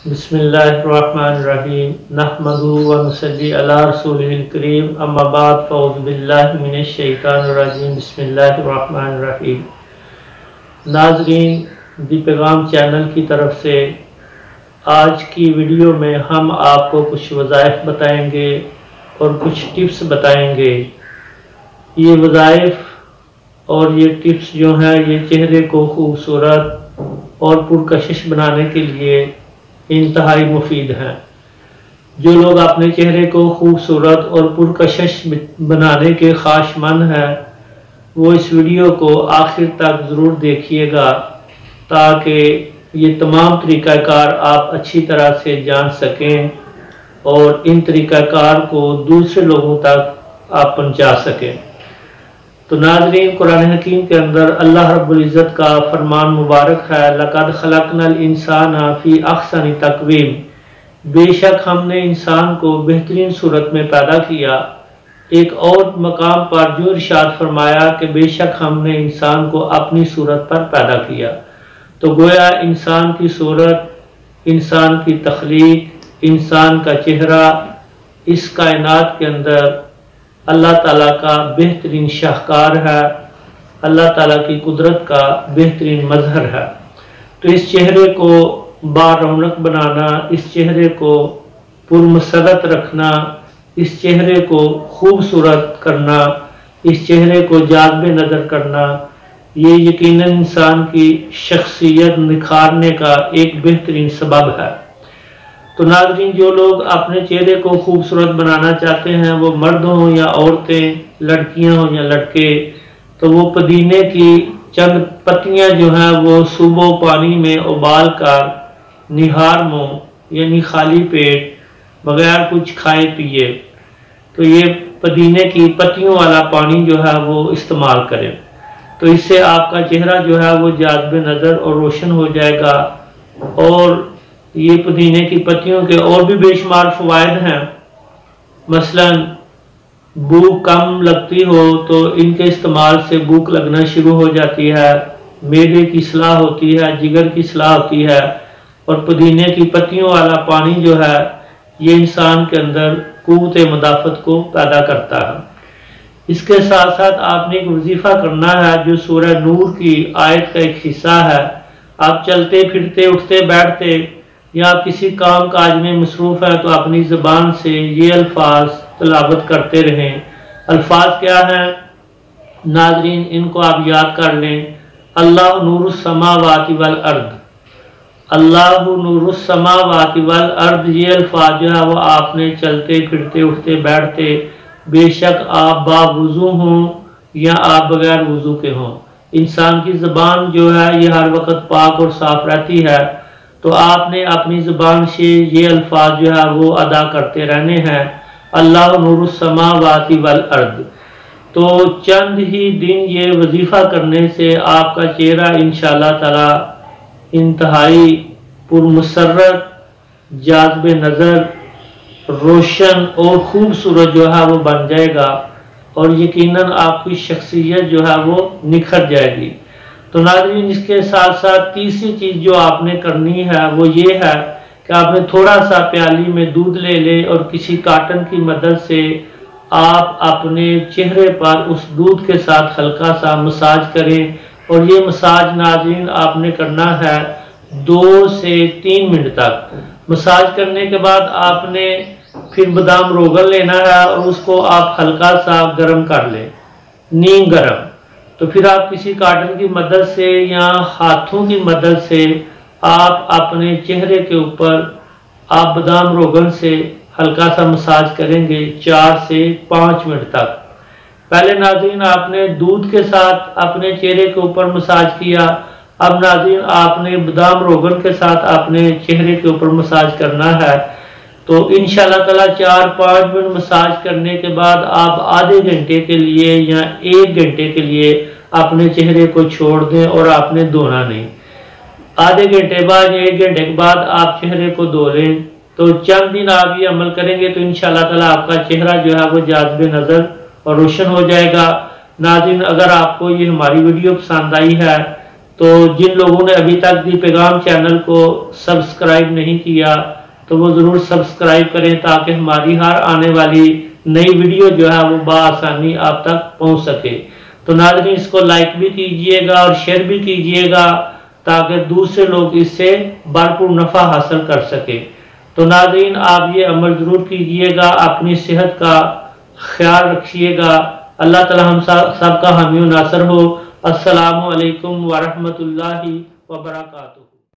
بسم اللہ الرحمن الرحیم نحمدہ و نصلی علی رسولہ الکریم اما بعد فاعوذ باللہ من الشیطان الرجیم بسم اللہ الرحمن الرحیم۔ ناظرین، دی پیغام چینل کی طرف سے آج کی ویڈیو میں ہم آپ کو کچھ وظائف بتائیں گے اور کچھ ٹپس بتائیں گے۔ یہ وظائف اور یہ ٹپس جو ہیں یہ چہرے کو خوبصورت اور پرکشش بنانے کے لیے انتہائی مفید ہیں۔ جو لوگ اپنے چہرے کو خوبصورت اور پرکشش بنانے کے خواہشمند ہیں وہ اس ویڈیو کو آخر تک ضرور دیکھیے گا تاکہ یہ تمام طریقہ کار آپ اچھی طرح سے جان سکیں اور ان طریقہ کار کو دوسرے لوگوں تک آپ پہنچا سکیں۔ تو ناظرین، قرآن حکیم کے اندر اللہ رب العزت کا فرمان مبارک ہے، لَقَدْ خَلَقْنَا الْإِنسَانَ فِي أَحْسَنِ تَقْوِيمٍ، بے شک ہم نے انسان کو بہترین صورت میں پیدا کیا۔ ایک اور مقام پر جو ارشاد فرمایا کہ بے شک ہم نے انسان کو اپنی صورت پر پیدا کیا۔ تو گویا انسان کی صورت، انسان کی تخلیق، انسان کا چہرہ اس کائنات کے اندر اللہ تعالیٰ کا بہترین شاہکار ہے، اللہ تعالیٰ کی قدرت کا بہترین مظہر ہے۔ تو اس چہرے کو بارونق بنانا، اس چہرے کو پرمسرت رکھنا، اس چہرے کو خوبصورت کرنا، اس چہرے کو جاذب نظر کرنا، یہ یقیناً انسان کی شخصیت نکھارنے کا ایک بہترین سبب ہے۔ تو ناظرین، جو لوگ اپنے چہرے کو خوبصورت بنانا چاہتے ہیں، وہ مرد ہوں یا عورتیں، لڑکیاں ہوں یا لڑکے، تو وہ پودینے کی چند پتیاں جو ہیں وہ صبح پانی میں ابال کر نہار منہ یعنی خالی پیٹ بغیر کچھ کھائے پیے، تو یہ پودینے کی پتیوں والا پانی جو ہے وہ استعمال کریں۔ تو اس سے آپ کا چہرہ جو ہے وہ جاذب نظر اور روشن ہو جائے گا۔ اور یہ پودینے کی پتیوں کے اور بھی بے شمار فوائد ہیں، مثلا بھوک کم لگتی ہو تو ان کے استعمال سے بھوک لگنا شروع ہو جاتی ہے، معدے کی اصلاح ہوتی ہے، جگر کی اصلاح ہوتی ہے، اور پودینے کی پتیوں والا پانی جو ہے یہ انسان کے اندر قوت مدافعت کو پیدا کرتا ہے۔ اس کے ساتھ ساتھ آپ نے ایک وظیفہ کرنا ہے جو سورہ نور کی آیت کا ایک حصہ ہے۔ آپ چلتے پھرتے اٹھتے بیٹھتے یا آپ کسی کام کاج میں مصروف ہیں تو اپنی زبان سے یہ الفاظ تلاوت کرتے رہیں۔ الفاظ کیا ہیں ناظرین؟ ان کو آپ یاد کر لیں۔ اللہ نور السماوات والارض، اللہ نور السماوات والارض، یہ الفاظ جو ہے وہ آپ نے چلتے پھرتے اٹھتے بیٹھتے، بے شک آپ باوضو ہوں یا آپ بغیر وضو کے ہوں، انسان کی زبان جو ہے یہ ہر وقت پاک اور صاف رہتی ہے، تو آپ نے اپنی زبان سے یہ الفاظ جو ہے وہ ادا کرتے رہنے ہیں، اللہ نور السماوات والارض۔ تو چند ہی دن یہ وظیفہ کرنے سے آپ کا چہرہ انشاءاللہ تعالی انتہائی پرمسرت، جاذب نظر، روشن اور خوبصورت جو ہے وہ بن جائے گا، اور یقیناً آپ کی شخصیت جو ہے وہ نکھر جائے گی۔ تو ناظرین، اس کے ساتھ ساتھ تیسری چیز جو آپ نے کرنی ہے وہ یہ ہے کہ آپ نے تھوڑا سا پیالی میں دودھ لے لیں اور کسی کاٹن کی مدد سے آپ اپنے چہرے پر اس دودھ کے ساتھ ہلکا سا مساج کریں، اور یہ مساج ناظرین آپ نے کرنا ہے 2 سے 3 منٹ تک۔ مساج کرنے کے بعد آپ نے پھر بادام روغن لینا ہے اور اس کو آپ ہلکا سا گرم کر لیں، نیم گرم۔ تو پھر آپ کسی کاٹن کی مدد سے یا ہاتھوں کی مدد سے آپ اپنے چہرے کے اوپر آپ بادام روغن سے ہلکا سا مساج کریں گے 4 سے 5 منٹ تک۔ پہلے ناظرین آپ نے دودھ کے ساتھ اپنے چہرے کے اوپر مساج کیا، اب ناظرین آپ نے بادام روغن کے ساتھ اپنے چہرے کے اوپر مساج کرنا ہے۔ تو انشاءاللہ تعالی 4-5 منٹ مساج کرنے کے بعد آپ آدھے گھنٹے کے لیے یا 1 گھنٹے کے لیے اپنے چہرے کو چھوڑ دیں اور آپ نے دھونا نہیں۔ آدھے گھنٹے بعد یا 1 گھنٹے کے بعد آپ چہرے کو دھو لیں۔ تو چند دن آپ یہ عمل کریں گے تو انشاءاللہ تعالی آپ کا چہرہ جو ہے وہ جاذب نظر اور روشن ہو جائے گا۔ ناظرین، اگر آپ کو یہ ہماری ویڈیو پسند آئی ہے تو جن لوگوں نے ابھی تک دی پیغام چینل کو سبسکرائب نہیں کیا تو وہ ضرور سبسکرائب کریں تاکہ ہماری ہر آنے والی نئی ویڈیو جو ہے وہ بآسانی آپ تک پہنچ سکے۔ تو ناظرین اس کو لائک بھی کیجئے گا اور شیئر بھی کیجئے گا تاکہ دوسرے لوگ اس سے بھرپور نفع حاصل کر سکے۔ تو ناظرین آپ یہ عمل ضرور کیجئے گا، اپنی صحت کا خیال رکھیے گا۔ اللہ تعالی ہم سب کا حامی و ناصر ہو۔ السلام علیکم ورحمۃ اللہ وبرکاتہ۔